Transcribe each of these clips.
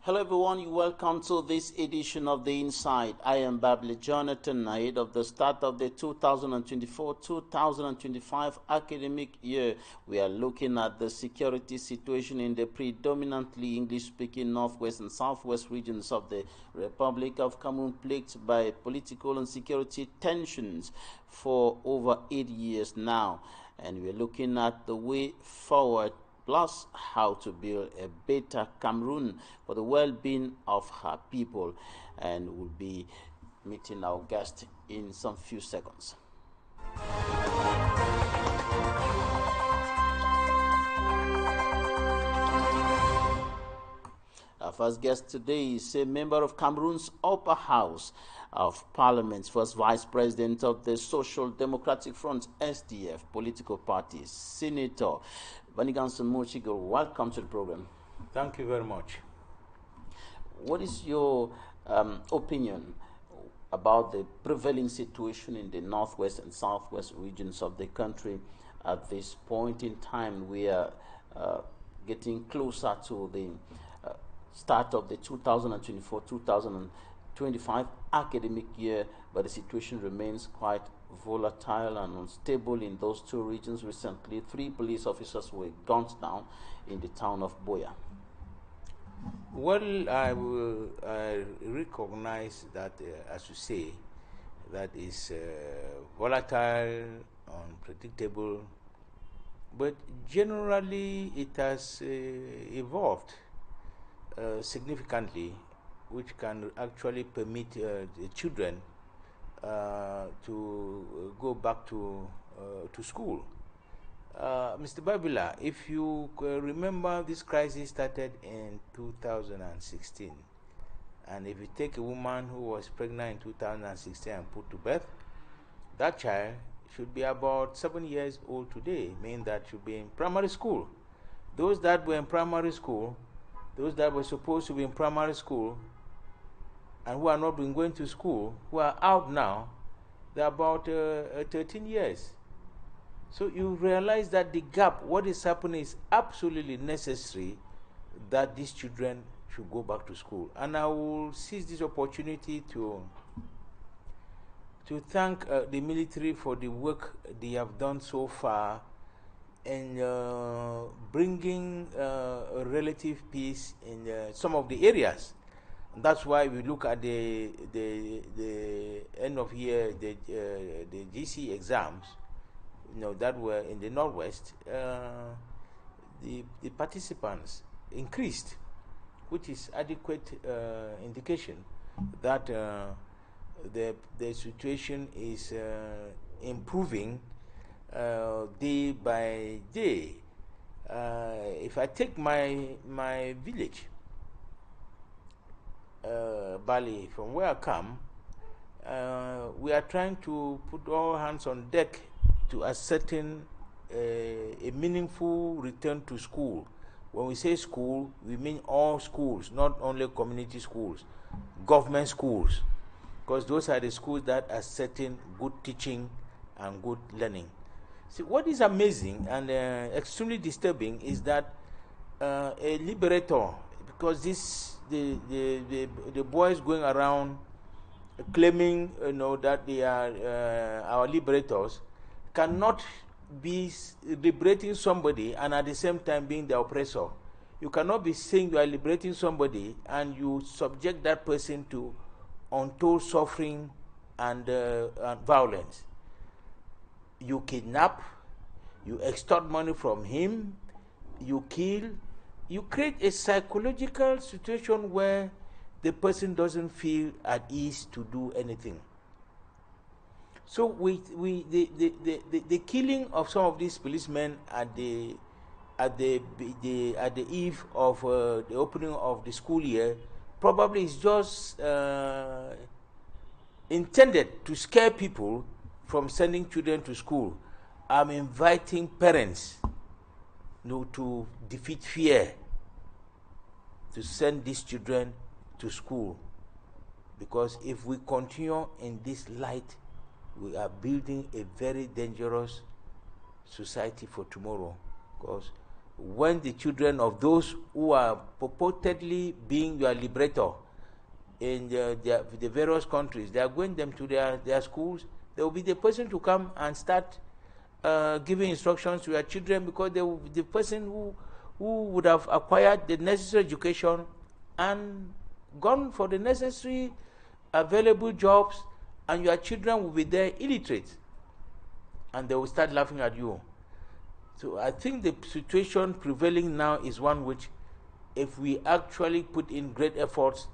Hello everyone, you welcome to this edition of The Inside. I am Babli Jonathan, ahead of the start of the 2024-2025 academic year. We are looking at the security situation in the predominantly English-speaking northwest and southwest regions of the Republic of Cameroon, plagued by political and security tensions for over 8 years now. And we're looking at the way forward, plus how to build a better Cameroon for the well-being of her people. And we'll be meeting our guest in some few seconds. Our first guest today is a member of Cameroon's upper house of Parliament, first Vice President of the Social Democratic Front, SDF, political party, Senator MUCHIGGLE. Welcome to the program. Thank you very much. What is your opinion about the prevailing situation in the northwest and southwest regions of the country at this point in time? We are getting closer to the start of the 2024-2025 academic year, but the situation remains quite volatile and unstable in those two regions. Recently, 3 police officers were gunned down in the town of Boya. Well, I recognize that, as you say, that is volatile, unpredictable, but generally it has evolved significantly, which can actually permit the children to go back to school. Mr. Babila, if you remember, this crisis started in 2016, and if you take a woman who was pregnant in 2016 and put to birth, that child should be about 7 years old today, meaning that should be in primary school. Those that were in primary school, those that were supposed to be in primary school and who are not been going to school, who are out now, they're about 13 years. So you realize that the gap, what is happening, is absolutely necessary that these children should go back to school. And I will seize this opportunity to thank the military for the work they have done so far in bringing relative peace in some of the areas. And that's why we look at the end of year, the GC exams, that were in the northwest. The participants increased, which is adequate indication that the situation is improving day by day. If I take my village, Bali, from where I come, we are trying to put all hands on deck to ascertain a meaningful return to school. When we say school, we mean all schools, not only community schools, government schools, because those are the schools that are setting good teaching and good learning. See, what is amazing and extremely disturbing is that a liberator, because the boys going around claiming that they are our liberators, cannot be liberating somebody and at the same time being the oppressor. You cannot be saying you are liberating somebody and you subject that person to untold suffering and violence. You kidnap, you extort money from him, you kill, you create a psychological situation where the person doesn't feel at ease to do anything. So the killing of some of these policemen at the eve of the opening of the school year probably is just intended to scare people from sending children to school. I'm inviting parents to defeat fear, to send these children to school, because if we continue in this light, we are building a very dangerous society for tomorrow, because when the children of those who are purportedly being your liberator in the various countries, they are going them to their schools, there will be the person to come and start giving instructions to your children, because they will be the person who would have acquired the necessary education and gone for the necessary available jobs, and your children will be there illiterate, and they will start laughing at you. So I think the situation prevailing now is one which, if we actually put in great efforts,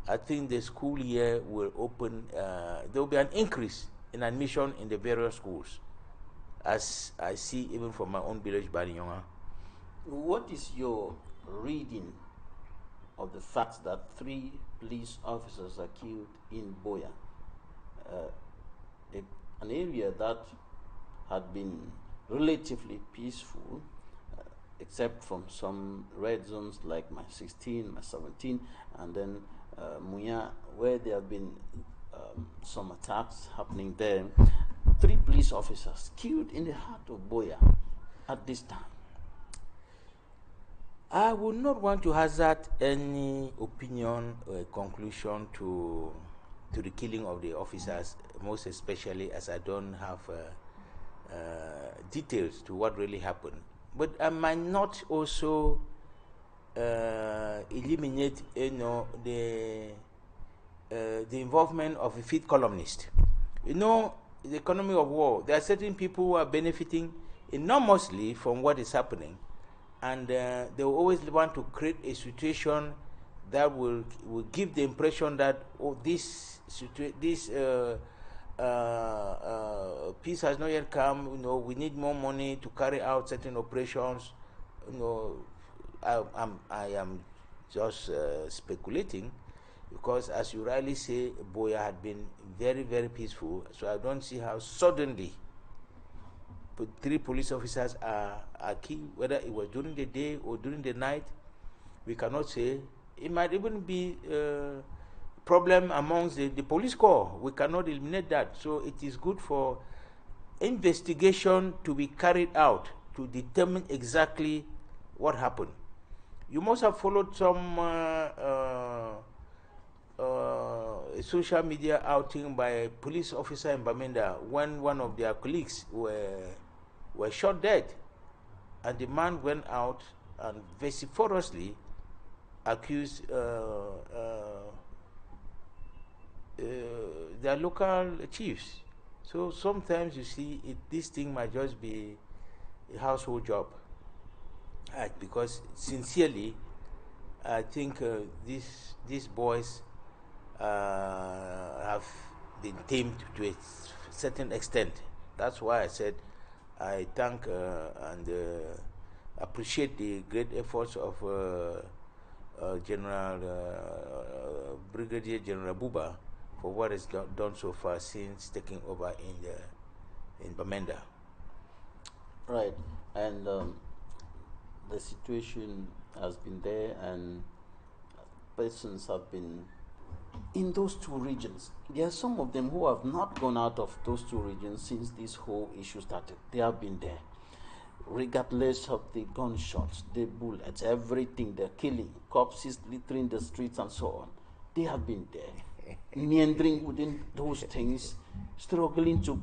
I think the school year will open, there will be an increase in admission in the various schools, as I see even from my own village, Bali. What is your reading of the fact that 3 police officers are killed in Boya, an area that had been relatively peaceful, except from some red zones like my 16, my 17, and then Muya, where there have been some attacks happening there. 3 police officers killed in the heart of Boya at this time. I would not want to hazard any opinion or conclusion to the killing of the officers, most especially as I don't have details to what really happened. But I might not also eliminate, the involvement of a 5th columnist. The economy of war, there are certain people who are benefiting enormously from what is happening, and they will always want to create a situation that will give the impression that, oh, this peace has not yet come. We need more money to carry out certain operations. I am just speculating, because as you rightly say, Boya had been very, very peaceful. So I don't see how suddenly 3 police officers are killed, whether it was during the day or during the night. We cannot say. It might even be a problem amongst the police corps. We cannot eliminate that. So it is good for investigation to be carried out to determine exactly what happened. You must have followed some social media outing by a police officer in Bamenda when one of their colleagues were shot dead, and the man went out and vociferously accused their local chiefs. So sometimes you see this thing might just be a household job, because sincerely I think these boys have been tamed to a certain extent. That's why I said I thank and appreciate the great efforts of Brigadier General Buba for what is done so far since taking over in Bamenda. Right, and the situation has been there, and persons have been in those 2 regions. There are some of them who have not gone out of those 2 regions since this whole issue started. They have been there, regardless of the gunshots, the bullets, everything. They're killing, corpses littering the streets and so on. They have been there, meandering within those things, struggling to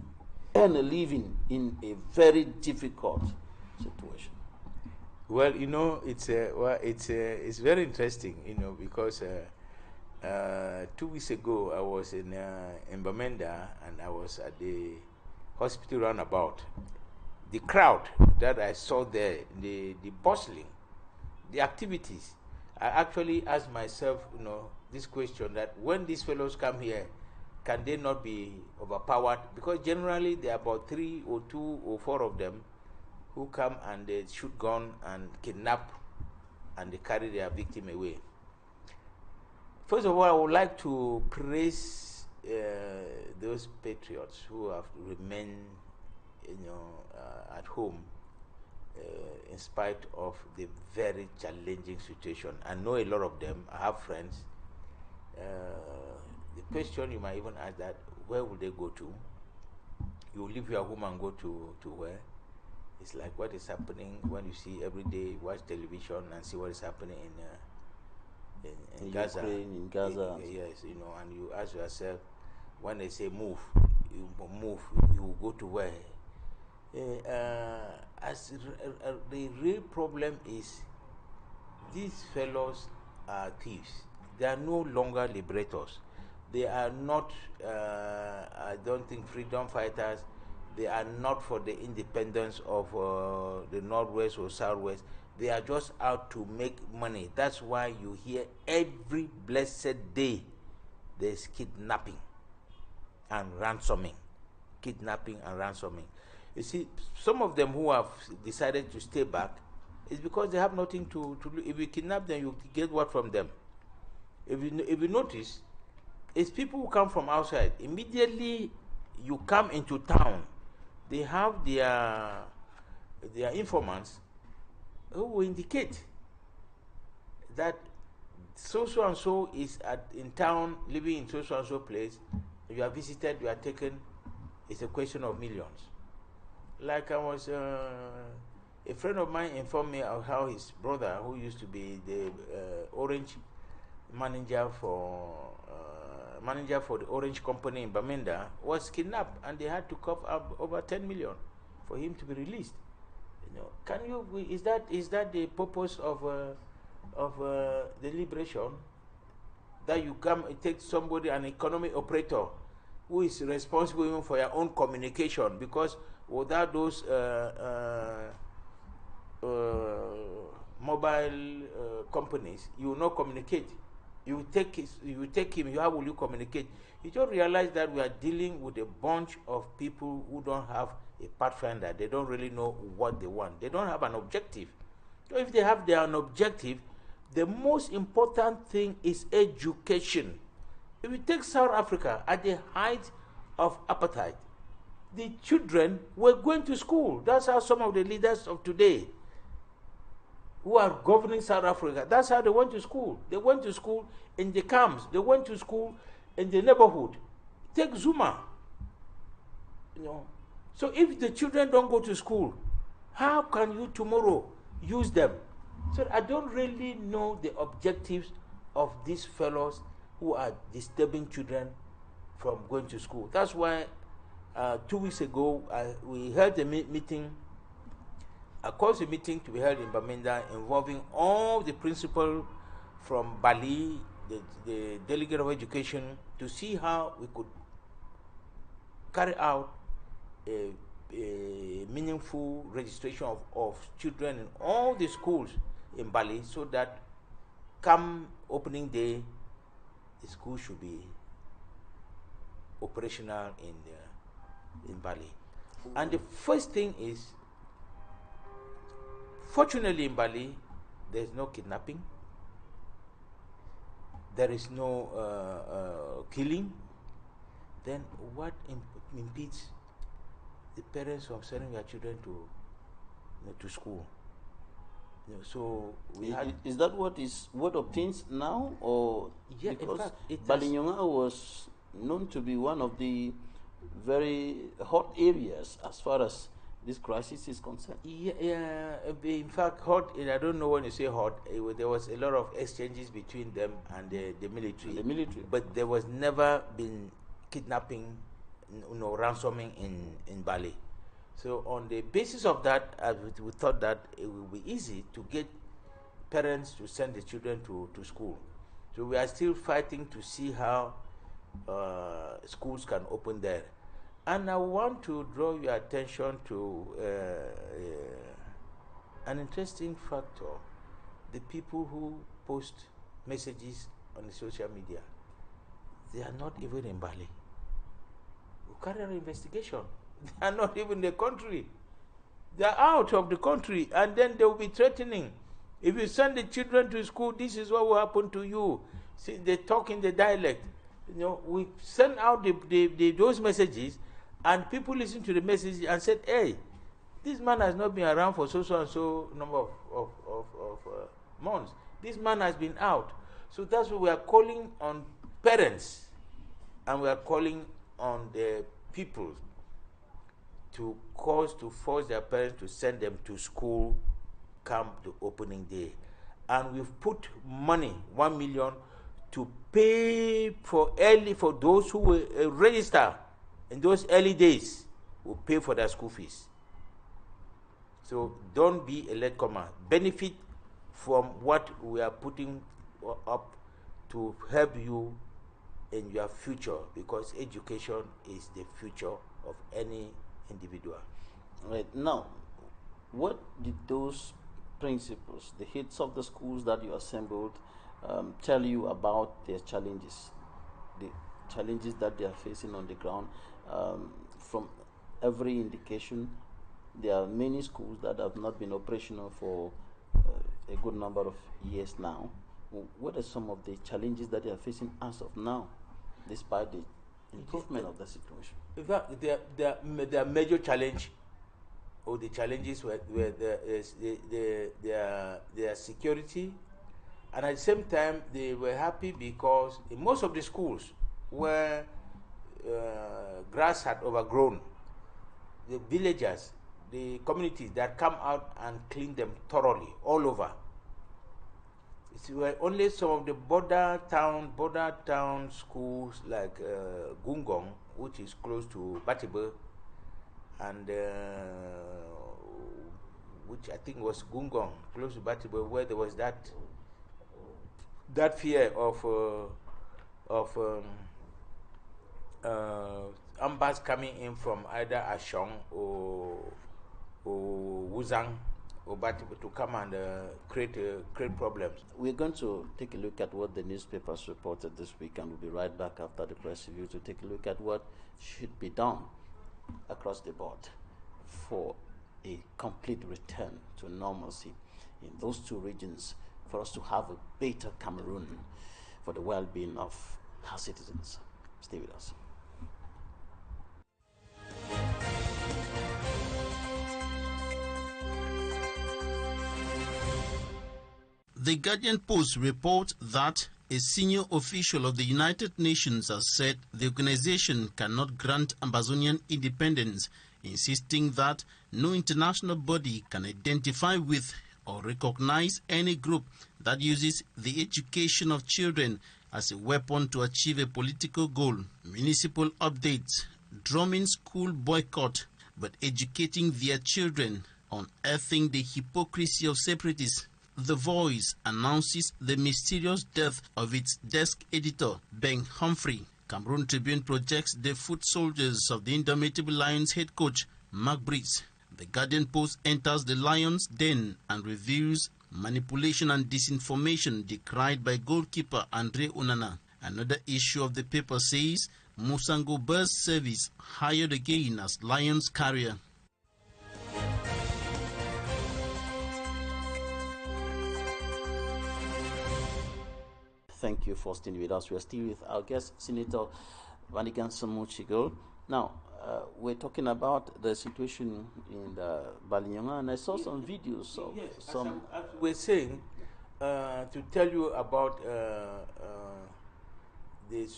earn a living in a very difficult situation. Well, it's very interesting, because 2 weeks ago I was in Bamenda, and I was at the hospital roundabout. The crowd that I saw there, the bustling, the activities, I actually asked myself, this question, that when these fellows come here, can they not be overpowered? Because generally there are about 3 or 2 or 4 of them who come and they shoot gun and kidnap, and they carry their victim away. First of all, I would like to praise those patriots who have remained, at home in spite of the very challenging situation. I know a lot of them. I have friends. The question you might even ask, that where will they go to? You leave your home and go to where? It's like what is happening when you see every day, watch television and see what is happening in Gaza. Ukraine, in Gaza. Yes, you know, and you ask yourself, when they say move, you move, you go to where? The real problem is these fellows are thieves. They are no longer liberators. They are not, I don't think, freedom fighters. They are not for the independence of the Northwest or Southwest. They are just out to make money. That's why you hear every blessed day there's kidnapping and ransoming. Kidnapping and ransoming. You see, some of them who have decided to stay back is because they have nothing to do. If you kidnap them, you get what from them? If you notice, it's people who come from outside. Immediately you come into town, they have their informants who will indicate that so and so is in town, living in so and so place. You are visited, you are taken. It's a question of millions. Like I was, a friend of mine informed me of how his brother, who used to be the orange manager for the orange company in Bamenda, was kidnapped, and they had to cough up over 10 million for him to be released. You know, can you? Is that the purpose of the liberation? That you come and take somebody, an economic operator, who is responsible even for your own communication, because without those mobile companies, you will not communicate. You take him. How will you communicate? You don't realize that we are dealing with a bunch of people who don't have a pathfinder. They don't really know what they want. They don't have an objective. So if they have their own objective, the most important thing is education. If you take South Africa at the height of apartheid, the children were going to school. That's how some of the leaders of today who are governing South Africa, that's how they went to school. They went to school in the camps. They went to school in the neighborhood. Take Zuma. You know. So if the children don't go to school, how can you tomorrow use them? So I don't really know the objectives of these fellows who are disturbing children from going to school. That's why 2 weeks ago we held a meeting. I caused a meeting to be held in Bamenda involving all the principals from Bali, the delegate of education, to see how we could carry out a meaningful registration of children in all the schools in Bali, so that come opening day, the school should be operational in Bali. And the first thing is, fortunately in Bali, there is no kidnapping, there is no killing. Then what impedes the parents from sending their children to school? You know, so is that what obtains now, or yeah, because in fact, Balinyonga was known to be one of the very hot areas as far as this crisis is concerned? Yeah, in fact, hot. I don't know when you say hot. There was a lot of exchanges between them and the military. The military, but there was never been kidnapping, ransoming in Bali. So on the basis of that, we thought that it will be easy to get parents to send the children to school. So we are still fighting to see how schools can open there. And I want to draw your attention to an interesting factor. The people who post messages on the social media, they are not even in Bali. We carry an investigation. They are not even in the country. They are out of the country, and then they will be threatening. If you send the children to school, this is what will happen to you. See, they talk in the dialect. We send out those messages, and people listen to the message and said, hey, this man has not been around for so and so number of months. This man has been out. So that's why we are calling on parents, and we are calling on the people to force their parents to send them to school come the opening day. And we've put money, 1 million, to pay for those who will register in those early days, will pay for their school fees. So don't be a latecomer. Benefit from what we are putting up to help you in your future, because education is the future of any individual. Right. Now, what did those principals, the heads of the schools that you assembled, tell you about their challenges, the challenges that they are facing on the ground? From every indication, there are many schools that have not been operational for a good number of years now. What are some of the challenges that they are facing as of now, despite the improvement of the situation? In fact, the major challenge, or the challenges were their security, and at the same time they were happy because in most of the schools where grass had overgrown, the villagers, the communities that come out and clean them thoroughly all over. It were only some of the border town schools like Gungong, which is close to Batibe, and which I think was Gungong, close to Batibe, where there was that fear of ambas coming in from either Ashong or Wuzang or Batibe to come and create problems. We're going to take a look at what the newspapers reported this week, and we'll be right back after the press review to take a look at what should be done across the board for a complete return to normalcy in those two regions, for us to have a better Cameroon for the well-being of our citizens. Stay with us. The Guardian Post reports that a senior official of the United Nations has said the organization cannot grant Amazonian independence, insisting that no international body can identify with or recognize any group that uses the education of children as a weapon to achieve a political goal. Municipal updates, drumming school boycott, but educating their children, unearthing the hypocrisy of separatists. The Voice announces the mysterious death of its desk editor, Ben Humphrey. Cameroon Tribune projects the foot soldiers of the Indomitable Lions head coach, Mark Brice. The Guardian Post enters the Lions' den and reveals manipulation and disinformation decried by goalkeeper Andre Onana. Another issue of the paper says Musango Bus Service hired again as Lions carrier. Thank you for staying with us. We are still with our guest, Senator MUCHIGGLE. Now, we're talking about the situation in Bali, and I saw some videos of some. As we're saying, to tell you about the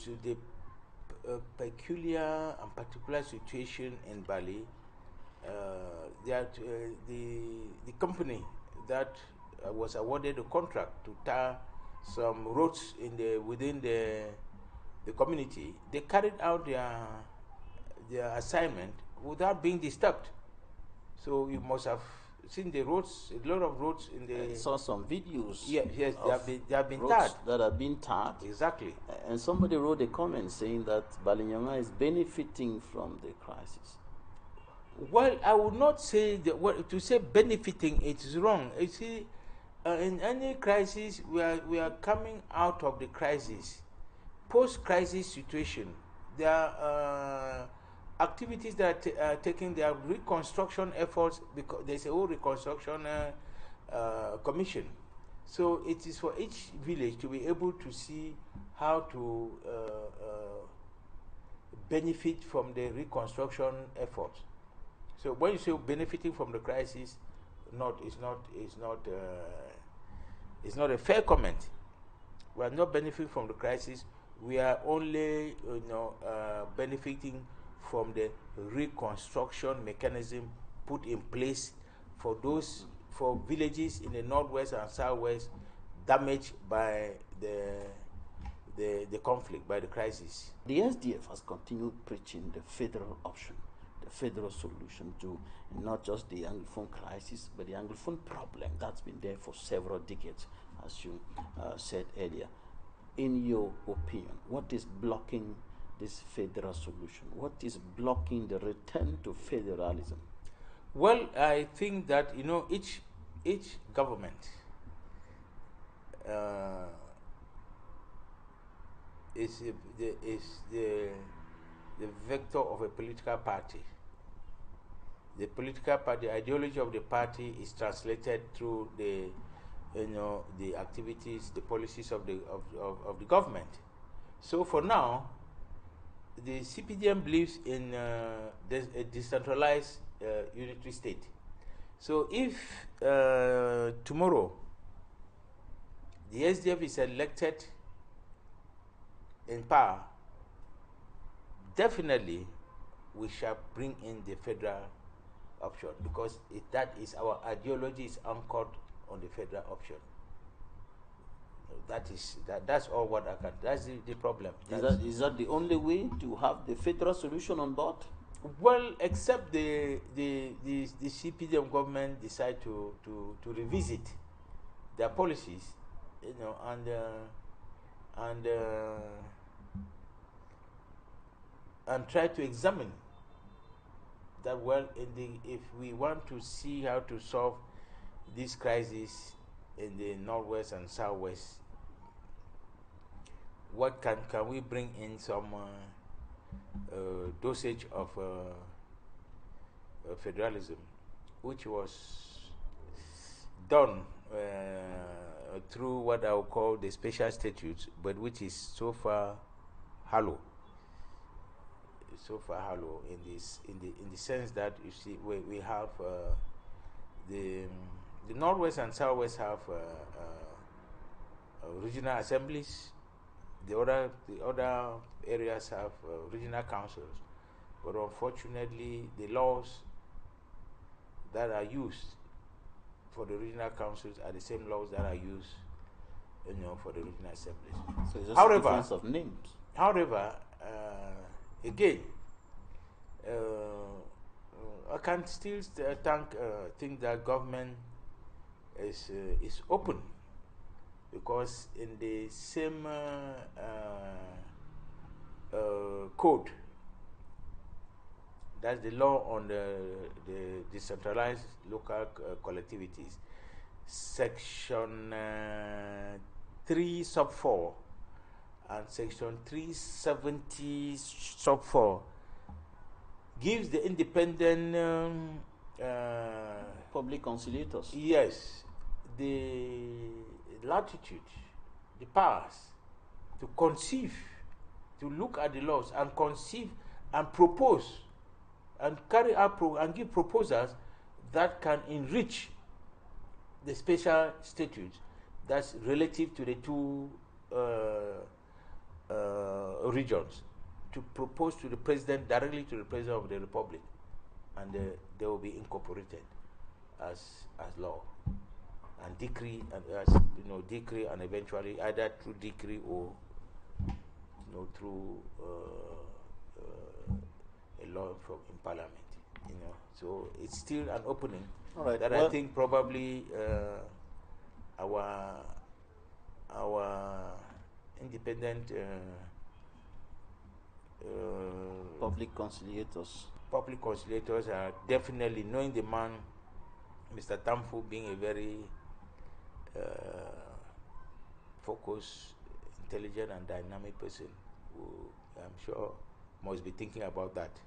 peculiar and particular situation in Bali. The company that was awarded a contract to tar some roads within the community, they carried out their assignment without being disturbed. So you must have seen the roads, a lot of roads in the. I saw some videos. Yes, they have been roads tarred. That have been tarred. Exactly. And somebody wrote a comment saying that Balinyonga is benefiting from the crisis. Well, I would not say that. To say benefiting, it is wrong. You see, in any crisis, we are coming out of the crisis. Post-crisis situation, there are activities that are taking their reconstruction efforts, because there's a whole reconstruction commission. So it is for each village to be able to see how to benefit from the reconstruction efforts. So when you say benefiting from the crisis, it's not a fair comment. We are not benefiting from the crisis. We are only benefiting from the reconstruction mechanism put in place for those villages in the northwest and southwest damaged by the conflict, by the crisis. The SDF has continued preaching the federal option, the federal solution to not just the Anglophone crisis, but the Anglophone problem that's been there for several decades, as you said earlier. In your opinion, what is blocking this federal solution? What is blocking the return to federalism? Well, I think that each government is the vector of a political party. The political party, the ideology of the party is translated through the activities, the policies of the government. So for now, the CPDM believes in a decentralized unitary state. So if tomorrow the SDF is elected in power, definitely we shall bring in the federal option, because that is our ideology is anchored on the federal option. That's all what I can. That's the problem. Is that the only way to have the federal solution on board? Well, except the CPDM government decide to revisit their policies, and try to examine that. Well, if we want to see how to solve this crisis in the northwest and southwest, what can we bring in some dosage of federalism, which was done through what I would call the special statutes, but which is so far hollow. So far hollow in the sense that you see we have the northwest and southwest have regional assemblies. The other areas have regional councils, but unfortunately, the laws that are used for the regional councils are the same laws that are used, for the regional assemblies. So it's just a difference of names. However, again, I can still think that government is open, because in the same code, that's the law on the decentralized local collectivities, section 3 sub 4 and section 370 sub 4 gives the independent public conciliators. Yes, the latitude, the powers to conceive, to look at the laws and conceive and propose and carry out and give proposals that can enrich the special statutes that's relative to the two regions, to propose to the president, directly to the president of the republic, and they will be incorporated as law and decree, and decree, and eventually either through decree or through a law in parliament. So it's still an opening. All right. That I think probably our independent public conciliators are definitely, knowing the man, Mr. Tamfu, being a very focused, intelligent, and dynamic person, who I'm sure must be thinking about that.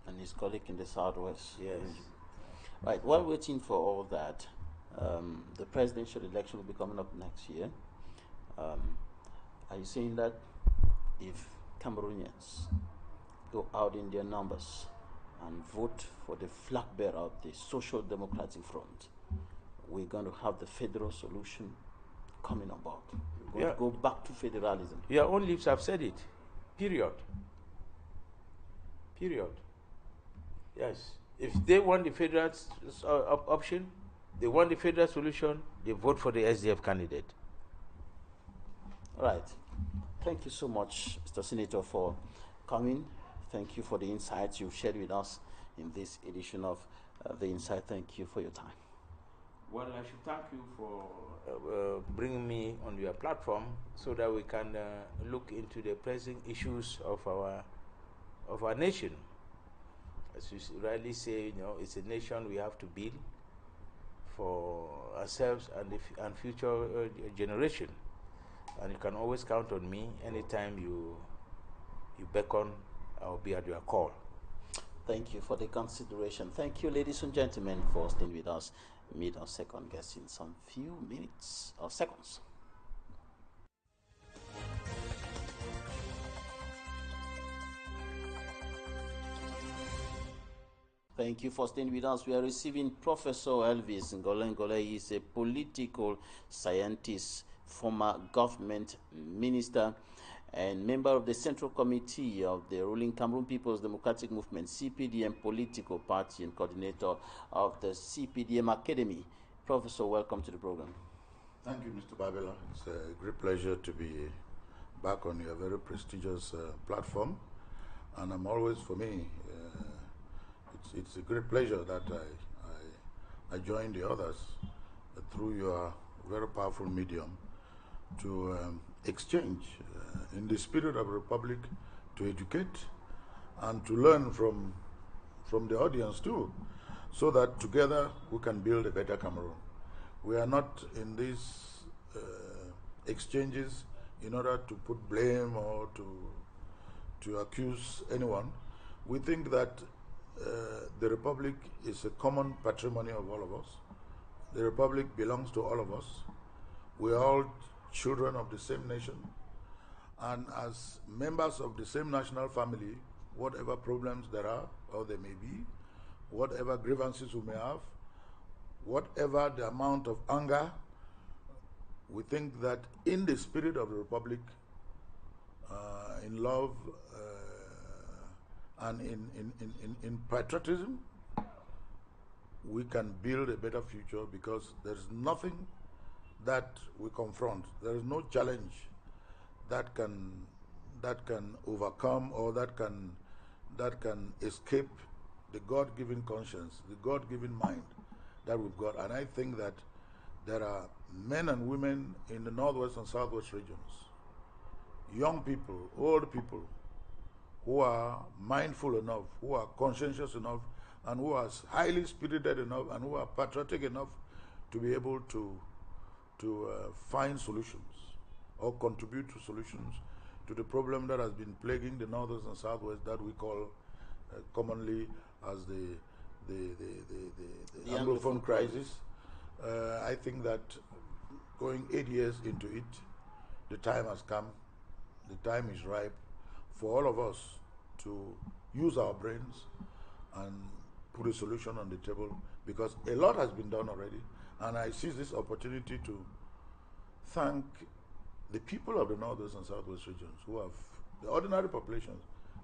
And his colleague in the southwest. Yes. Right. While waiting for all that, the presidential election will be coming up next year. Are you saying that if Cameroonians go out in their numbers and vote for the flag bearer of the Social Democratic Front, we're going to have the federal solution coming on board? We're going to go back to federalism? Your own lips have said it. Period. Period. Yes. If they want the federal option, they want the federal solution, they vote for the SDF candidate. Right. Thank you so much, Mr. Senator, for coming. Thank you for the insights you've shared with us in this edition of The Insight. Thank you for your time. Well, I should thank you for bringing me on your platform so that we can look into the pressing issues of our nation. As you rightly say, you know, it's a nation we have to build for ourselves and future generation. And you can always count on me anytime you beckon. I'll be at your call. Thank you for the consideration. Thank you, ladies and gentlemen, for staying with us. Meet our second guest in some few minutes or seconds. Thank you for staying with us. We are receiving Professor Elvis NGOLE. NGOLE is a political scientist, former government minister, and member of the Central Committee of the ruling Cameroon People's Democratic Movement, CPDM political party, and coordinator of the CPDM Academy. Professor, welcome to the program. Thank you, Mr. Babila. It's a great pleasure to be back on your very prestigious platform. And I'm always, for me, it's a great pleasure that I join the others through your very powerful medium to exchange in the spirit of a republic, to educate and to learn from the audience too, so that together we can build a better Cameroon. We are not in these exchanges in order to put blame or to accuse anyone. We think that the republic is a common patrimony of all of us. The republic belongs to all of us. We are all children of the same nation. And as members of the same national family, whatever problems there are, or there may be, whatever grievances we may have, whatever the amount of anger, we think that in the spirit of the republic, in love, and in patriotism, we can build a better future, because there is nothing that we confront, there is no challenge that can overcome or that can escape the God-given conscience, the God-given mind that we've got. And I think that there are men and women in the northwest and southwest regions, young people, old people, who are mindful enough, who are conscientious enough, and who are highly spirited enough, and who are patriotic enough to be able to find solutions or contribute to solutions to the problem that has been plaguing the northwest and southwest, that we call commonly as the Anglophone crisis. I think that going 8 years into it, the time has come, the time is ripe for all of us to use our brains and put a solution on the table, because a lot has been done already. And I seize this opportunity to thank the people of the northwest and southwest regions who have, the ordinary populations,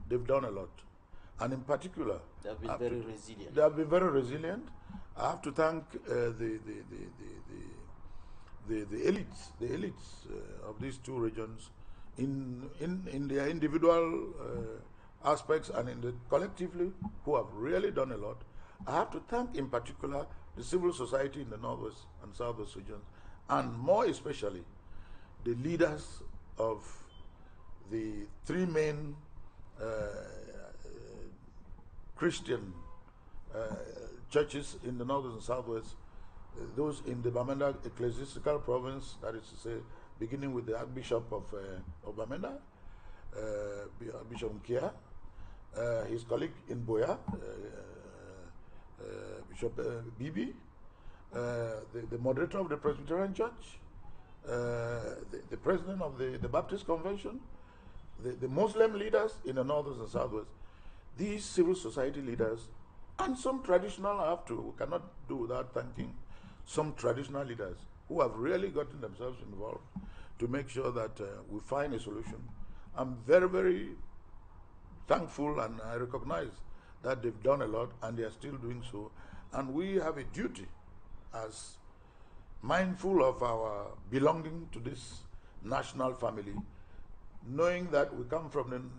they've done a lot. And in particular, they have been very resilient. They have been very resilient. I have to thank the elites of these two regions in their individual aspects and in the collectively, who have really done a lot. I have to thank in particular the civil society in the northwest and southwest regions, and more especially the leaders of the three main Christian churches in the northwest and southwest, those in the Bamenda ecclesiastical province, that is to say, beginning with the Archbishop of Bamenda, Bishop Nkia, his colleague in Boya, Bishop Bibi, the moderator of the Presbyterian Church, the president of the Baptist Convention, the Muslim leaders in the northwest and southwest, these civil society leaders, and some traditional, we cannot do without thanking some traditional leaders who have really gotten themselves involved to make sure that we find a solution. I'm very, very thankful and I recognize that they've done a lot and they are still doing so. And we have a duty as mindful of our belonging to this national family, knowing that we come from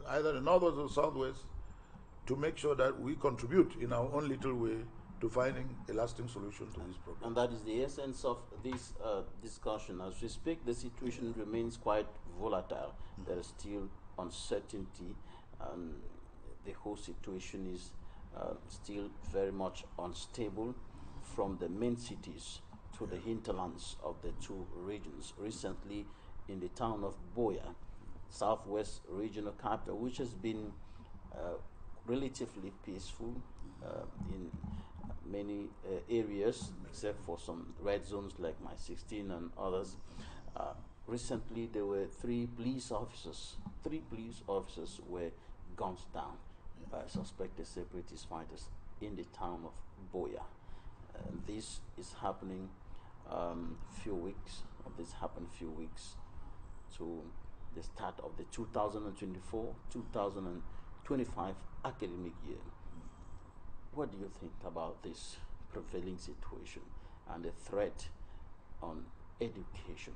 either the northwest or southwest, to make sure that we contribute in our own little way to finding a lasting solution to this problem. And that is the essence of this discussion. As we speak, the situation remains quite volatile. There is still uncertainty, and the whole situation is still very much unstable from the main cities to the hinterlands of the two regions. Recently, in the town of Boya, southwest regional capital, which has been relatively peaceful in many areas, except for some red zones like my 16 and others. Recently, there were three police officers were gunned down by suspected separatist fighters in the town of Boya. This is happening few weeks to the start of the 2024-2025 academic year. What do you think about this prevailing situation and the threat on education?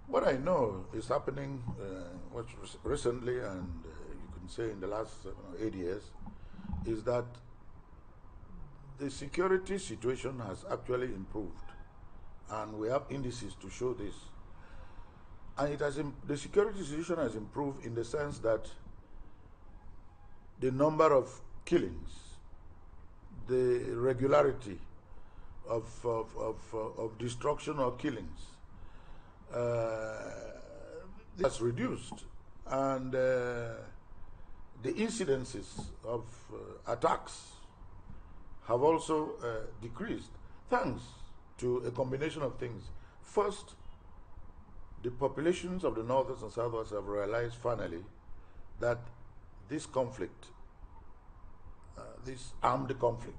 What I know is happening recently, and you can say in the last 8 years, is that the security situation has actually improved, and we have indices to show this. And the security situation has improved in the sense that the number of killings, the regularity of destruction or killings has reduced, and the incidences of attacks have also decreased, thanks to a combination of things. First, the populations of the northwest and southwest have realized finally that this conflict, this armed conflict,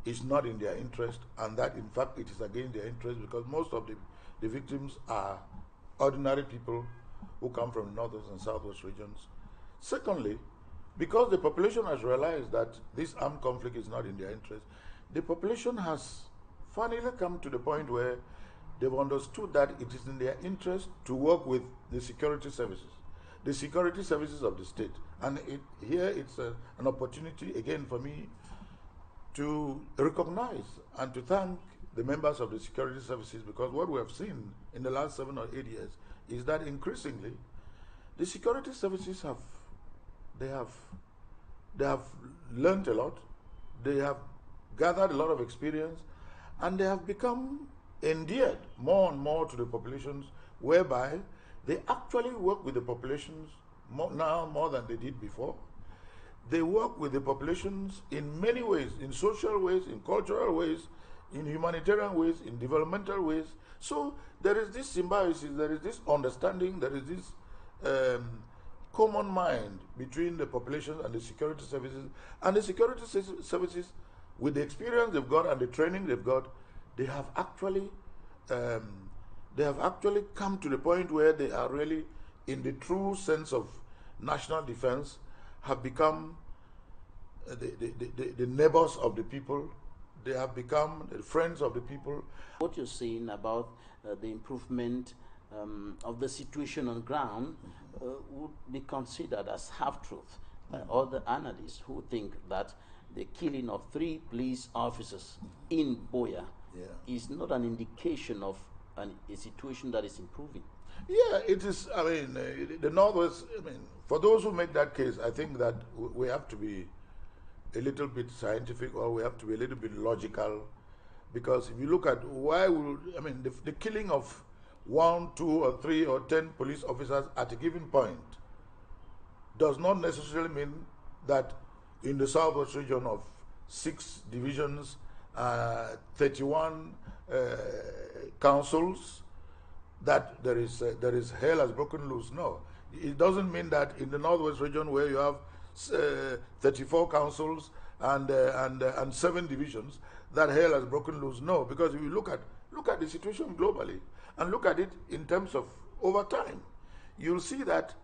is not in their interest, and that in fact it is against their interest, because most of the victims are ordinary people who come from the northwest and southwest regions. Secondly, because the population has realized that this armed conflict is not in their interest, the population has finally come to the point where they've understood that it is in their interest to work with the security services of the state. And here it's an opportunity again for me to recognize and to thank the members of the security services, because what we have seen in the last 7 or 8 years is that increasingly the security services have learned a lot, they have gathered a lot of experience, and they have become endeared more and more to the populations, whereby they actually work with the populations more than they did before. They work with the populations in many ways, in social ways, in cultural ways, in humanitarian ways, in developmental ways. So there is this symbiosis, there is this understanding, there is this common mind between the population and the security services. And the security services, with the experience they've got and the training they've got, they have actually come to the point where they are really, in the true sense of national defense, have become the neighbors of the people. They have become the friends of the people. What you're saying about the improvement of the situation on ground would be considered as half-truth by other analysts who think that the killing of 3 police officers in Boya is not an indication of a situation that is improving. Yeah, it is. I mean, the Northwest, I mean, for those who make that case, I think that we have to be a little bit scientific, or we have to be a little bit logical, because if you look at the killing of 1, 2, or 3, or 10 police officers at a given point does not necessarily mean that in the southwest region of 6 divisions, 31 councils, that there is hell has broken loose. No, it doesn't mean that in the northwest region, where you have 34 councils and 7 divisions, that hell has broken loose. No, because if you look at the situation globally and look at it in terms of over time, you'll see that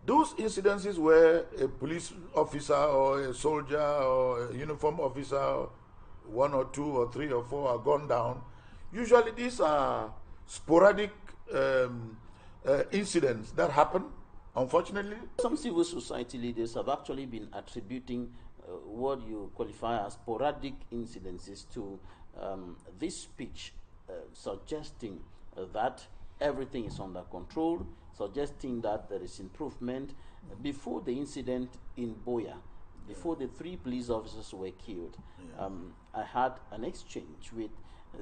Those incidences where a police officer or a soldier or a uniform officer, 1 or 2 or 3 or 4 are gone down, usually these are sporadic incidents that happen, unfortunately. Some civil society leaders have actually been attributing what you qualify as sporadic incidences to this speech, suggesting that everything is under control, suggesting that there is improvement. Before the incident in Boya, before the 3 police officers were killed, I had an exchange with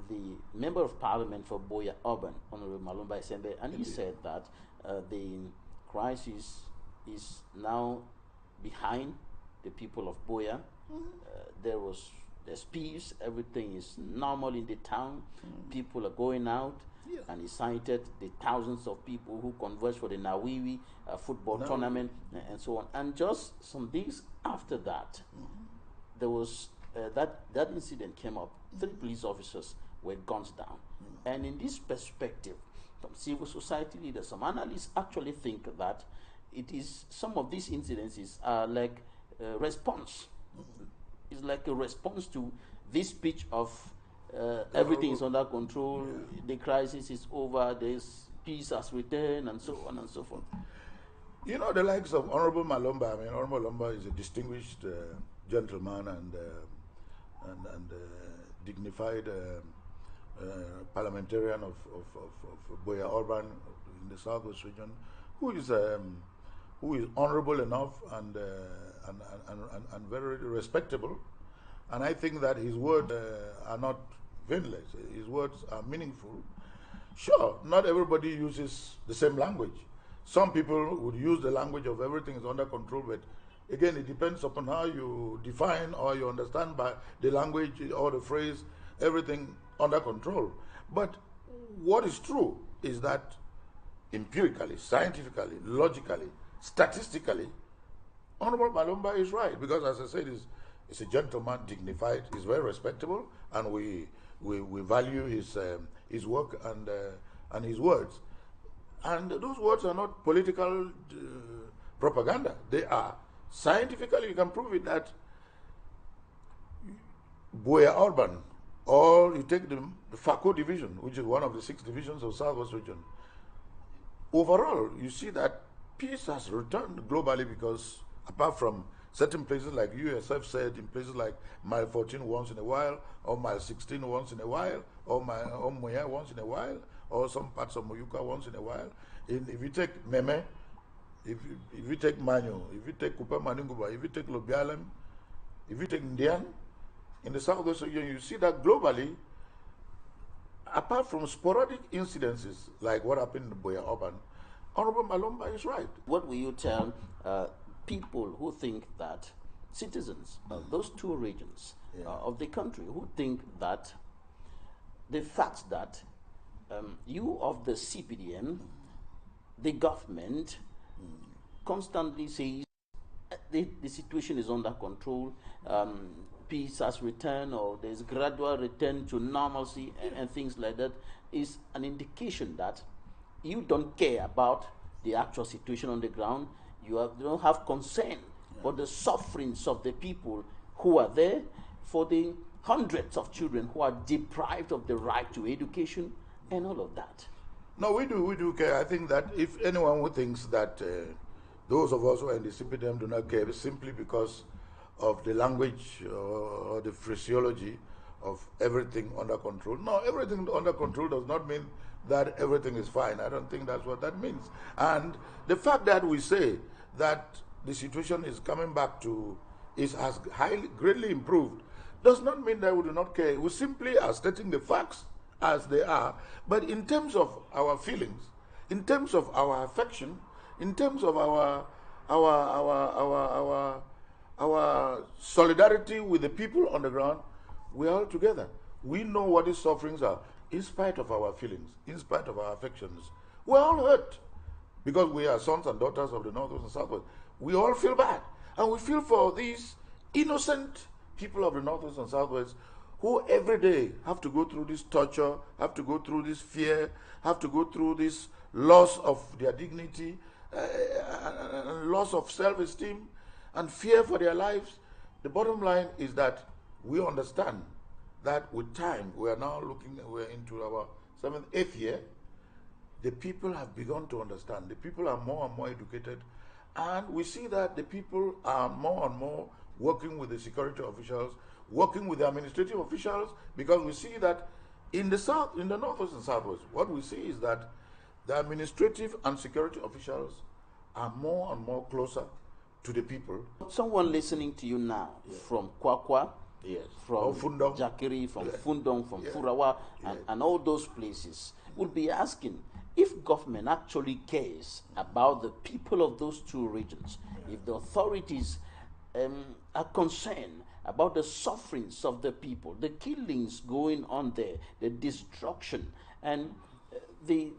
the Member of Parliament for Boya Urban, Honorable Malumba Esembe, and he said that the crisis is now behind the people of Boya. There's peace, everything is normal in the town, people are going out, and he cited the thousands of people who converged for the Nawiwi football tournament and so on. And just some days after that, there was that incident came up. 3 police officers were gunned down. And in this perspective, some civil society leaders, some analysts actually think that it is some of these incidences are like a response. It's like a response to this speech of everything is under control, the crisis is over, there's peace has returned, and so on and so forth. You know, the likes of Honorable Malumba. I mean, Honorable Malumba is a distinguished gentleman and dignified parliamentarian of Boya Urban in the Southwest region, who is honorable enough and very respectable. And I think that his words are not vainless. His words are meaningful. Sure, not everybody uses the same language. Some people would use the language of everything is under control, but again, it depends upon how you define or you understand by the language or the phrase, everything under control. But what is true is that empirically, scientifically, logically, statistically, Honorable Malumba is right, because as I said, he's a gentleman, dignified, he's very respectable, and we value his work and his words. And those words are not political propaganda. They are scientifically, you can prove it, that Boya Urban, or you take the FACO division, which is one of the 6 divisions of Southwest region, overall, you see that peace has returned globally, because apart from certain places like you yourself said, in places like mile 14 once in a while, or mile 16 once in a while, or Moya once in a while, or some parts of Moyuka once in a while. If you take Meme, if you take Manyo, if you take Kupa Maninguba, if you take Lobialem, if you take Ndian, in the Southwest region, you see that globally, apart from sporadic incidences like what happened in Boya Urban, Honorable Malumba is right. What will you tell people who think that, citizens of those 2 regions of the country, who think that the fact that you of the CPDM, the government, constantly says the situation is under control, peace has returned, or there's gradual return to normalcy and things like that, is an indication that you don't care about the actual situation on the ground. You don't have concern for the sufferings of the people who are there, for the hundreds of children who are deprived of the right to education, and all of that. No, we do care. I think that if anyone who thinks that those of us who are in the CPDM do not care simply because of the language or the phraseology of everything under control. No, everything under control does not mean that everything is fine. I don't think that's what that means. And the fact that we say that the situation is coming back to, has greatly improved, does not mean that we do not care. We simply are stating the facts as they are. But in terms of our feelings, in terms of our affection, in terms of our solidarity with the people on the ground, we are all together. We know what these sufferings are, in spite of our feelings, in spite of our affections. We're all hurt, because we are sons and daughters of the Northwest and Southwest. We all feel bad, and we feel for these innocent people of the Northwest and Southwest who every day have to go through this torture, have to go through this fear, have to go through this loss of their dignity, loss of self-esteem and fear for their lives. The bottom line is that we understand that with time, we're into our 7th, 8th year, the people have begun to understand. The people are more and more educated, and we see that the people are more and more working with the security officials, working with the administrative officials, because we see that in the south, in the northwest and southwest, what we see is that the administrative and security officials are more and more closer to the people. Someone listening to you now from Kwakwa, from Fundong, Jakiri, from Fundong, from Furawa, and all those places would be asking, if government actually cares about the people of those two regions, if the authorities are concerned about the sufferings of the people, the killings going on there, the destruction, and the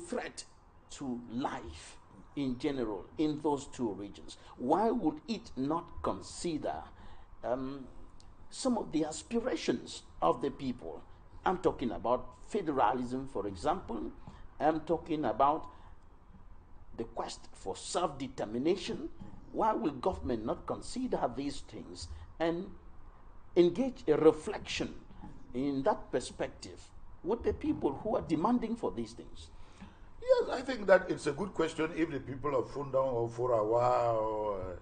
threat to life in general in those two regions, why would it not consider some of the aspirations of the people? I'm talking about federalism, for example. I'm talking about the quest for self-determination. Why will government not consider these things and engage a reflection in that perspective with the people who are demanding for these things? Yes, I think that it's a good question if the people of Fundong or Furawa or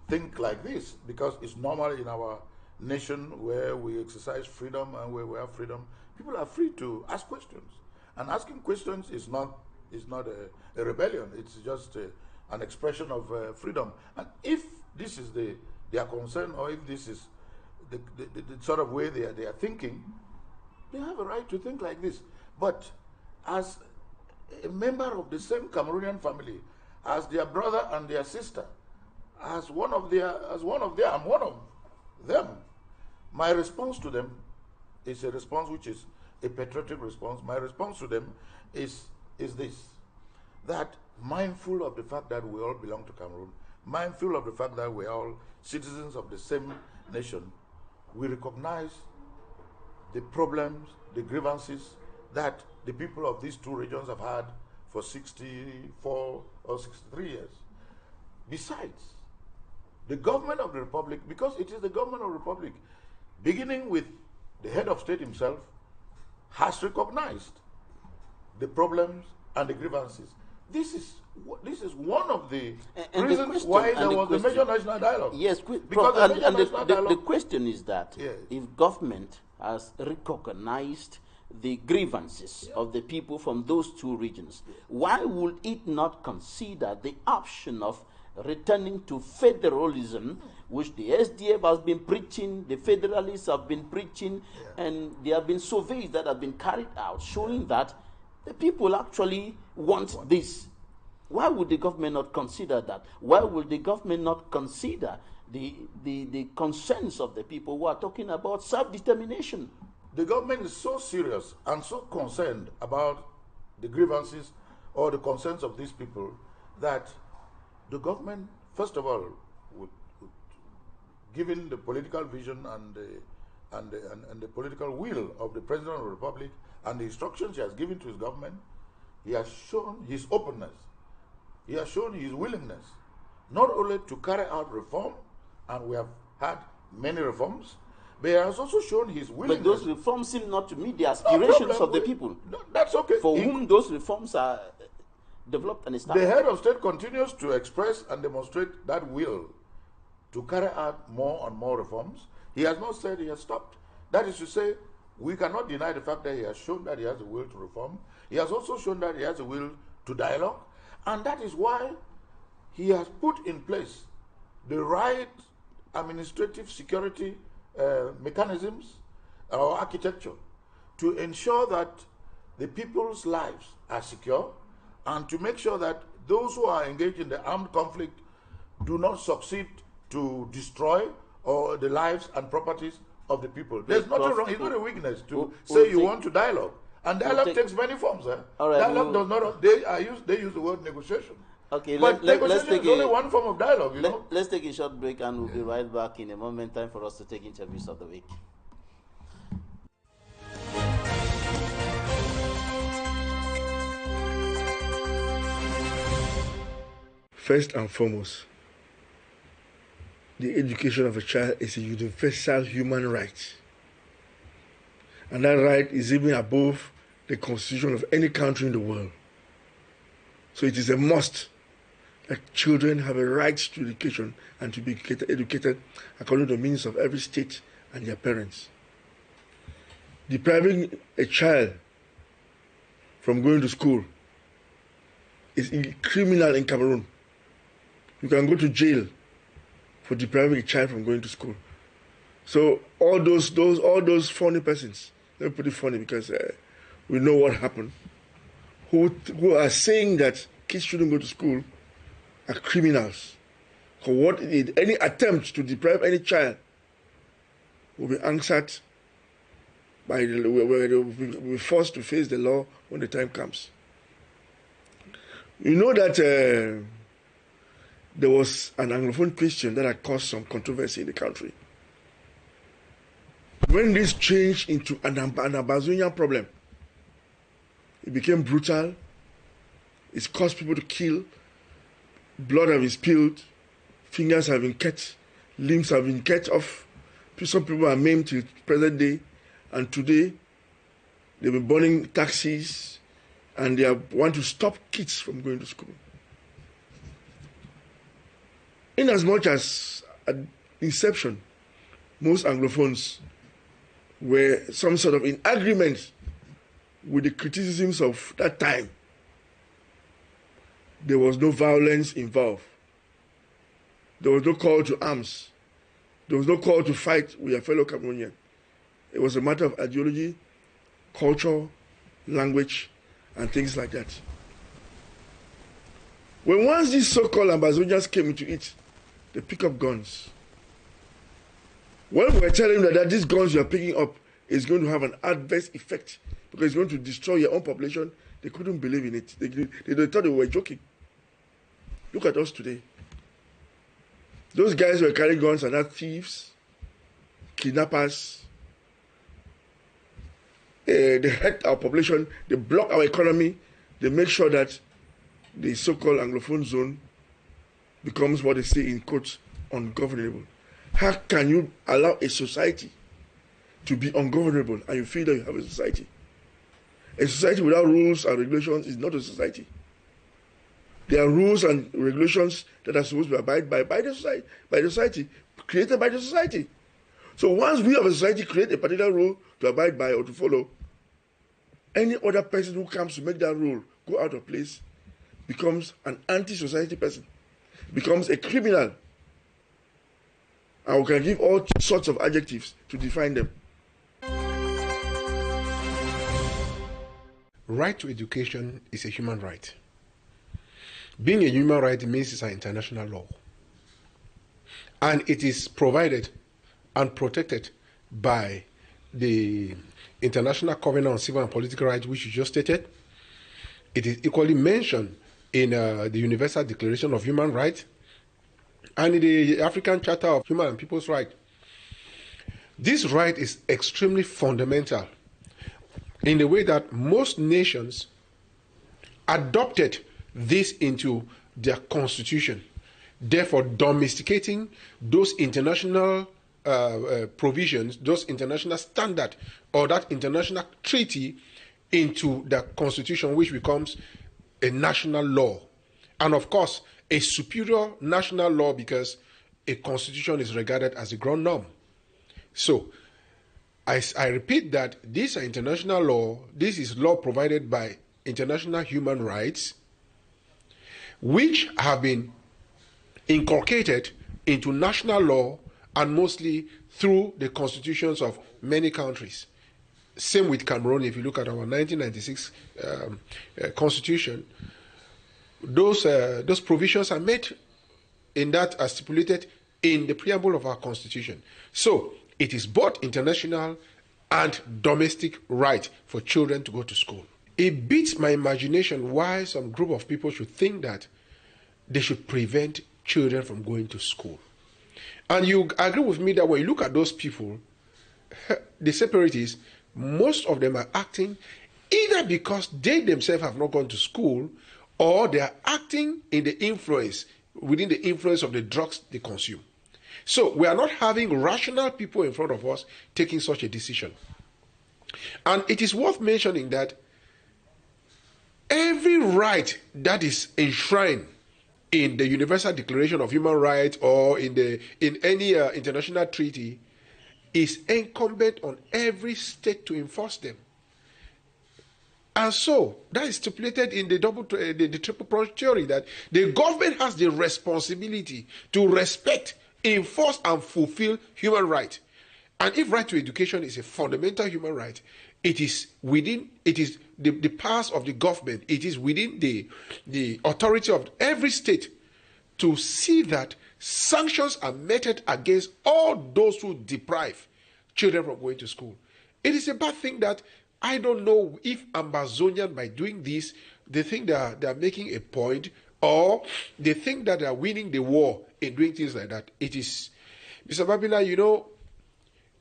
think like this, because it's normal in our nation where we exercise freedom and where we have freedom. People are free to ask questions, and asking questions is not a rebellion. It's just an expression of freedom. And if this is their concern, or if this is the sort of way they are thinking, they have a right to think like this. But as a member of the same Cameroonian family, as their brother and their sister, I'm one of them. My response to them is a response which is a patriotic response. My response to them is this: that mindful of the fact that we all belong to Cameroon, mindful of the fact that we are all citizens of the same nation, we recognize the problems, the grievances that the people of these two regions have had for 64 or 63 years. Besides, the government of the Republic, because it is the government of the Republic, beginning with the head of state himself, has recognized the problems and the grievances. This is one of the reasons why there was a major national dialogue. Yes, because the question is that if government has recognized the grievances of the people from those two regions, why would it not consider the option of returning to federalism, which the SDF has been preaching, the Federalists have been preaching, and there have been surveys that have been carried out showing that the people actually want this? Why would the government not consider that? Why would the government not consider the concerns of the people who are talking about self-determination? The government is so serious and so concerned about the grievances or the concerns of these people that the government, first of all, given the political vision and the political will of the President of the Republic and the instructions he has given to his government, he has shown his openness. He has shown his willingness not only to carry out reform, and we have had many reforms, but he has also shown his willingness. But those reforms seem not to meet the aspirations of the people. No, that's okay. For whom those reforms are developed and established. The head of state continues to express and demonstrate that will to carry out more and more reforms. He has not said he has stopped. That is to say, we cannot deny the fact that he has shown that he has a will to reform. He has also shown that he has a will to dialogue. And that is why he has put in place the right administrative security mechanisms or architecture to ensure that the people's lives are secure and to make sure that those who are engaged in the armed conflict do not succeed to destroy or the lives and properties of the people. There's nothing wrong. It's not a weakness to say you want to dialogue. And dialogue takes many forms. All right, dialogue does not. They use the word negotiation. Okay, but let's take only one form of dialogue. You know. Let's take a short break, and we'll be right back in a moment. Time for us to take interviews of the week. First and foremost, the education of a child is a universal human right. And that right is even above the constitution of any country in the world. So it is a must that children have a right to education and to be educated according to the means of every state and their parents. Depriving a child from going to school is criminal in Cameroon. You can go to jail for depriving a child from going to school. So all those funny persons, let me put it funny because we know what happened, who are saying that kids shouldn't go to school are criminals. For any attempt to deprive any child will be answered by they will be forced to face the law when the time comes. You know that there was an Anglophone Christian that had caused some controversy in the country. When this changed into an Amazonian problem, it became brutal. It's caused people to kill. Blood has been spilled. Fingers have been cut. Limbs have been cut off. Some people are maimed till present day. And today, they've been burning taxis and they want to stop kids from going to school. Inasmuch as at inception, most Anglophones were some sort of in agreement with the criticisms of that time. There was no violence involved. There was no call to arms. There was no call to fight with your fellow Cameroonian. It was a matter of ideology, culture, language, and things like that. When once these so-called Amazonians came into it, they pick up guns. When we were telling them that these guns you are picking up is going to have an adverse effect because it's going to destroy your own population, they couldn't believe in it. They thought they were joking. Look at us today. Those guys who were carrying guns are not thieves, kidnappers. They hurt our population. They block our economy. They make sure that the so-called Anglophone zone becomes what they say in quotes, ungovernable. How can you allow a society to be ungovernable and you feel that you have a society? A society without rules and regulations is not a society. There are rules and regulations that are supposed to be abided by the society, created by the society. So once we have a society create a particular rule to abide by or to follow, any other person who comes to make that rule go out of place becomes an anti-society person, becomes a criminal. And we can give all sorts of adjectives to define them. Right to education is a human right. Being a human right means it's an international law. And it is provided and protected by the International Covenant on Civil and Political Rights, which you just stated. It is equally mentioned in the Universal Declaration of Human Rights and in the African Charter of Human and People's Rights. This right is extremely fundamental in the way that most nations adopted this into their constitution, therefore domesticating those international provisions, those international standards, or that international treaty into the constitution, which becomes a national law. And of course, a superior national law because a constitution is regarded as a ground norm. So, I repeat that this is international law, this is law provided by international human rights, which have been inculcated into national law and mostly through the constitutions of many countries. Same with Cameroon. If you look at our 1996 constitution, those provisions are made in that as stipulated in the preamble of our constitution. So it is both international and domestic right for children to go to school. It beats my imagination why some group of people should think that they should prevent children from going to school. And you agree with me that when you look at those people, the separatists, most of them are acting either because they themselves have not gone to school or they are acting in the influence, within the influence of the drugs they consume. So we are not having rational people in front of us taking such a decision. And it is worth mentioning that every right that is enshrined in the Universal Declaration of Human Rights or in any international treaty is incumbent on every state to enforce them. And so that is stipulated in the triple pronged theory that the government has the responsibility to respect, enforce, and fulfill human rights. And if right to education is a fundamental human right, it is the powers of the government, it is within the authority of every state to see that sanctions are meted against all those who deprive children from going to school. It is a bad thing that I don't know if Amazonian, by doing this, they think they are making a point, or they think that they are winning the war in doing things like that. It is, Mr. Babila, you know,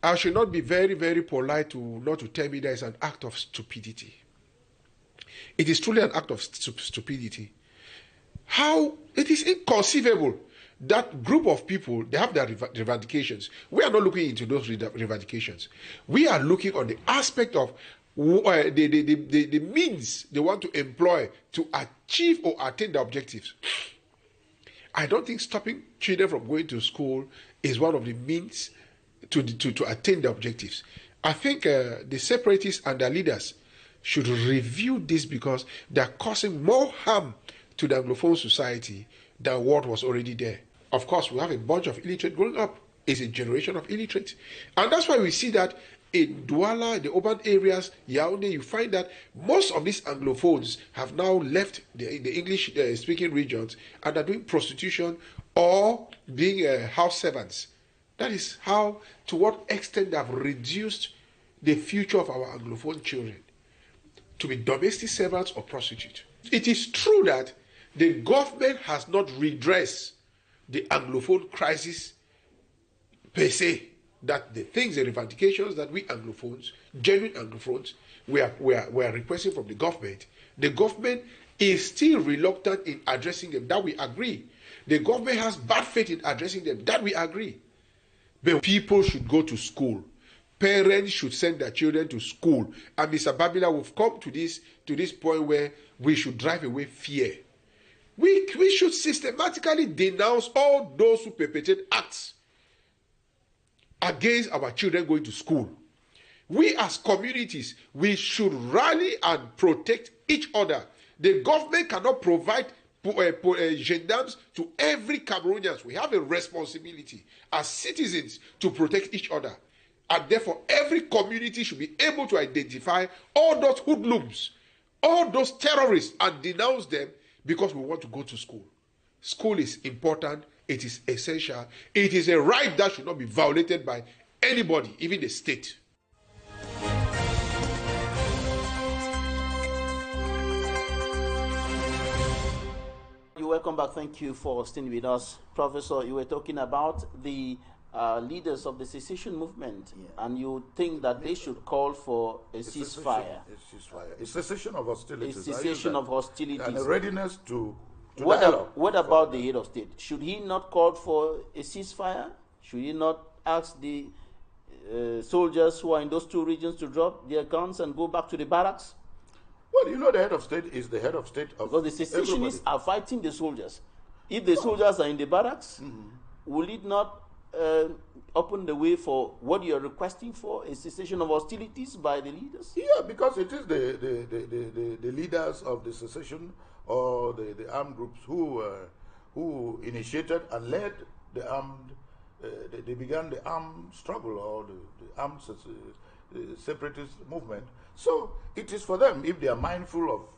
I should not be very, very polite not to tell me that it's an act of stupidity. It is truly an act of stupidity. How it is inconceivable that group of people, they have their revendications. We are not looking into those revendications. We are looking on the aspect of the means they want to employ to achieve or attain the objectives. I don't think stopping children from going to school is one of the means to attain the objectives. I think the separatists and their leaders should review this because they are causing more harm to the Anglophone society than what was already there. Of course, we have a bunch of illiterate growing up. It's a generation of illiterate. And that's why we see that in Douala, the urban areas, Yaoundé, you find that most of these Anglophones have now left the English-speaking regions and are doing prostitution or being house servants. That is how, to what extent they have reduced the future of our Anglophone children to be domestic servants or prostitutes. It is true that the government has not redressed the Anglophone crisis per se, that the things, the revendications that we Anglophones, genuine Anglophones, we are requesting from the government is still reluctant in addressing them. That we agree. The government has bad faith in addressing them. That we agree. But people should go to school. Parents should send their children to school. And Mr. Babila, we've come to this point where we should drive away fear. We should systematically denounce all those who perpetrate acts against our children going to school. We as communities, we should rally and protect each other. The government cannot provide gendarmes to every Cameroonian. We have a responsibility as citizens to protect each other. And therefore, every community should be able to identify all those hoodlums, all those terrorists, and denounce them because we want to go to school. School is important. It is essential. It is a right that should not be violated by anybody, even the state. Welcome back. Thank you for staying with us. Professor, you were talking about the leaders of the secession movement, and you think that they should call for a ceasefire. A cessation of hostilities. A cessation of hostilities. And a readiness to what about the head of state? Should he not call for a ceasefire? Should he not ask the soldiers who are in those two regions to drop their guns and go back to the barracks? Well, you know, the head of state is the head of state of because the secessionists are fighting the soldiers. If the soldiers are in the barracks, will it not open the way for what you are requesting for, a cessation of hostilities by the leaders? Yeah, because it is the leaders of the secession or the armed groups who initiated and led the armed. They began the armed struggle or the armed separatist movement. So it is for them, if they are mindful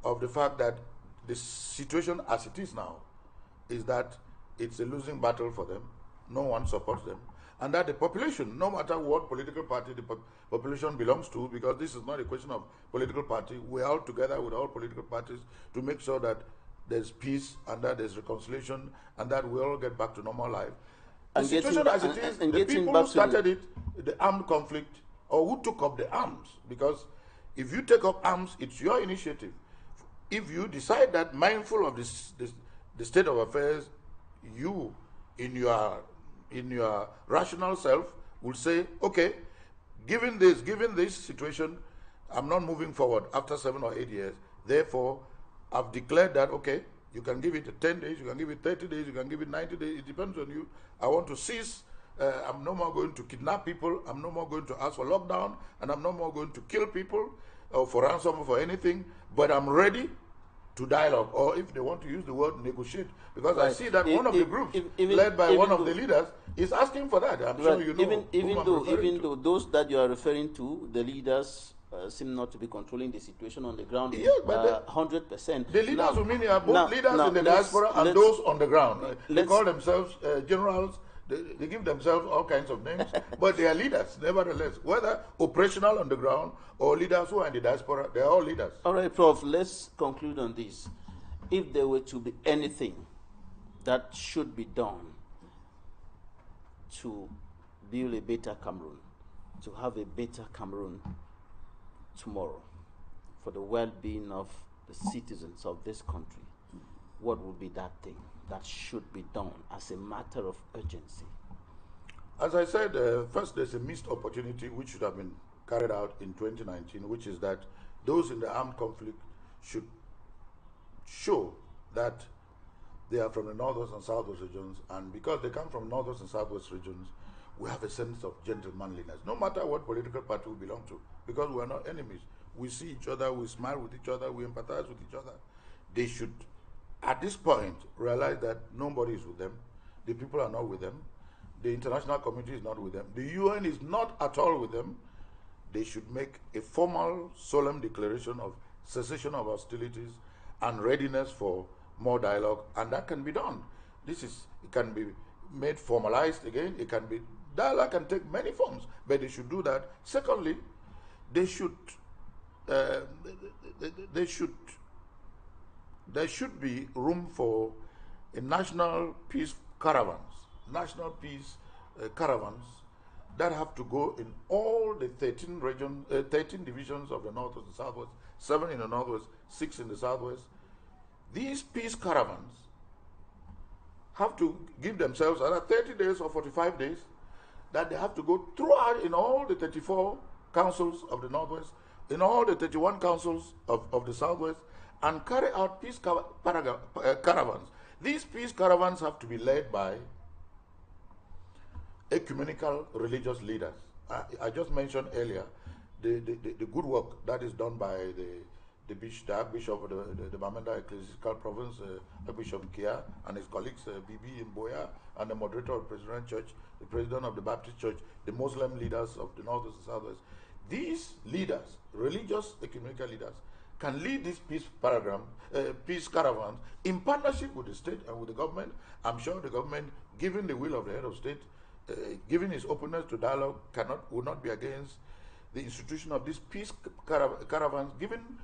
of the fact that the situation as it is now is that it's a losing battle for them, no one supports them, and that the population, no matter what political party the population belongs to, because this is not a question of political party, we are all together with all political parties to make sure that there's peace and that there's reconciliation and that we all get back to normal life. The situation as it is, the people who started it, the armed conflict, or who took up the arms, because if you take up arms, it's your initiative. If you decide that, mindful of the state of affairs, you in your rational self will say, okay, given this situation, I'm not moving forward after 7 or 8 years. Therefore, I've declared that, okay, you can give it 10 days, you can give it 30 days, you can give it 90 days. It depends on you. I want to cease. I'm no more going to kidnap people. I'm no more going to ask for lockdown. And I'm no more going to kill people or for ransom or for anything. But I'm ready to dialogue, or if they want to use the word negotiate, because I see that one of the groups led by one of the leaders is asking for that. I'm sure you know. Even though those that you are referring to, the leaders seem not to be controlling the situation on the ground. Yes, but 100%. The leaders who mean are both leaders in the diaspora and those on the ground. They call themselves generals. They give themselves all kinds of names, but they are leaders, nevertheless. Whether operational on the ground or leaders who are in the diaspora, they are all leaders. All right, Prof, let's conclude on this. If there were to be anything that should be done to build a better Cameroon, to have a better Cameroon tomorrow, for the well-being of the citizens of this country, what would be that thing that should be done as a matter of urgency? As I said, first there's a missed opportunity which should have been carried out in 2019, which is that those in the armed conflict should show that they are from the northwest and southwest regions, and because they come from northwest and southwest regions, we have a sense of gentlemanliness, no matter what political party we belong to, because we are not enemies. We see each other, we smile with each other, we empathize with each other. They should, at this point, realize that nobody is with them. The people are not with them. The international community is not with them. The UN is not at all with them. They should make a formal, solemn declaration of cessation of hostilities and readiness for more dialogue, and that can be done. It can be made formalized again. Dialogue can take many forms, but they should do that. Secondly, there should be room for a national peace caravans that have to go in all the 13 divisions of the northwest and southwest, 7 in the northwest, 6 in the southwest. These peace caravans have to give themselves either 30 days or 45 days, that they have to go throughout in all the 34 councils of the northwest, in all the 31 councils of the southwest, and carry out peace caravans. These peace caravans have to be led by ecumenical religious leaders. I just mentioned earlier the good work that is done by the Archbishop of the Bamenda Ecclesiastical Province, Archbishop Kia, and his colleagues, Bibi in Boya, and the moderator of the President Church, the president of the Baptist Church, the Muslim leaders of the Northwest and Southwest. These leaders, religious ecumenical leaders, can lead this peace caravans in partnership with the state and with the government. I'm sure the government, given the will of the head of state, given his openness to dialogue, would not be against the institution of this peace caravans, given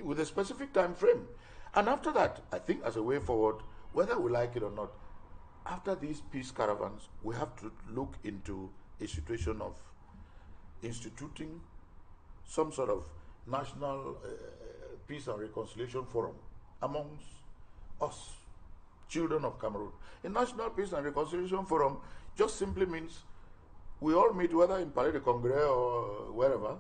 with a specific time frame. And after that, I think as a way forward, whether we like it or not, after these peace caravans, we have to look into a situation of instituting some sort of national peace and reconciliation forum amongst us, children of Cameroon. A national peace and reconciliation forum just simply means we all meet, whether in Palais de Congrès or wherever,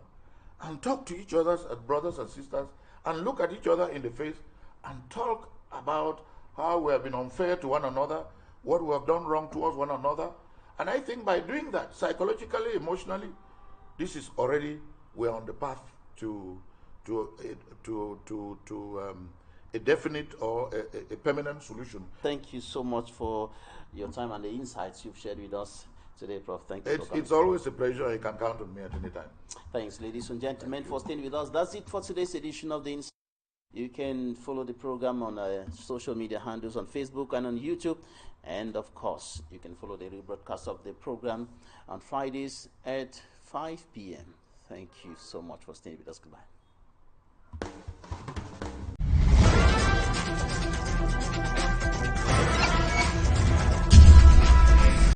and talk to each other as brothers and sisters, and look at each other in the face and talk about how we have been unfair to one another, what we have done wrong towards one another. And I think by doing that, psychologically, emotionally, this is already, we're on the path to a definite or a permanent solution. Thank you so much for your time and the insights you've shared with us today, Prof. Thank you. It's always a pleasure. You can count on me at any time. Thanks, ladies and gentlemen, for staying with us. That's it for today's edition of the Insight. You can follow the program on social media handles on Facebook and on YouTube. And of course, you can follow the rebroadcast of the program on Fridays at 5 p.m. Thank you so much for staying with us. Goodbye.